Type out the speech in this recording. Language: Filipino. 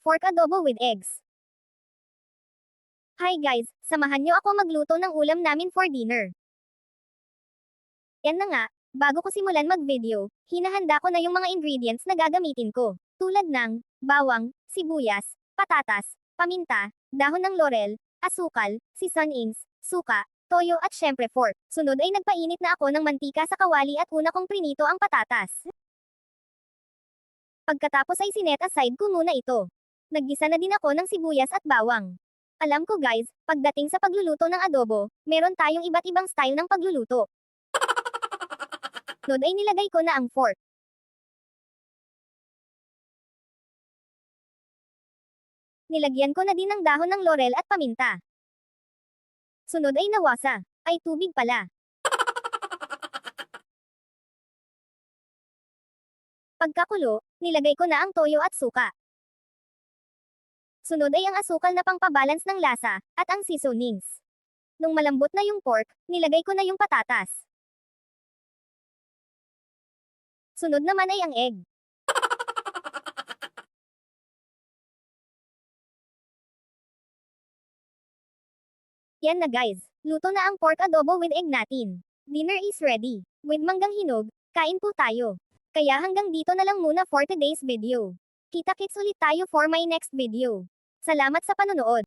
Pork adobo with eggs. Hi guys, samahan nyo ako magluto ng ulam namin for dinner. Yan na nga, bago ko simulan mag-video, hinahanda ko na yung mga ingredients na gagamitin ko. Tulad ng bawang, sibuyas, patatas, paminta, dahon ng laurel, asukal, seasonings, suka, toyo at syempre pork. Sunod ay nagpainit na ako ng mantika sa kawali at una kong prinito ang patatas. Pagkatapos ay sinet aside ko muna ito. Naggisa na din ako ng sibuyas at bawang. Alam ko guys, pagdating sa pagluluto ng adobo, meron tayong iba't ibang style ng pagluluto. Sunod ay nilagay ko na ang pork. Nilagyan ko na din ng dahon ng laurel at paminta. Sunod ay nawasa. Ay tubig pala. Pagkakulo, nilagay ko na ang toyo at suka. Sunod ay ang asukal na pangpabalance ng lasa, at ang seasonings. Nung malambot na yung pork, nilagay ko na yung patatas. Sunod naman ay ang egg. Yan na guys, luto na ang pork adobo with egg natin. Dinner is ready. With manggang hinog, kain po tayo. Kaya hanggang dito na lang muna for today's video. Kita-kits ulit tayo for my next video. Salamat sa panonood.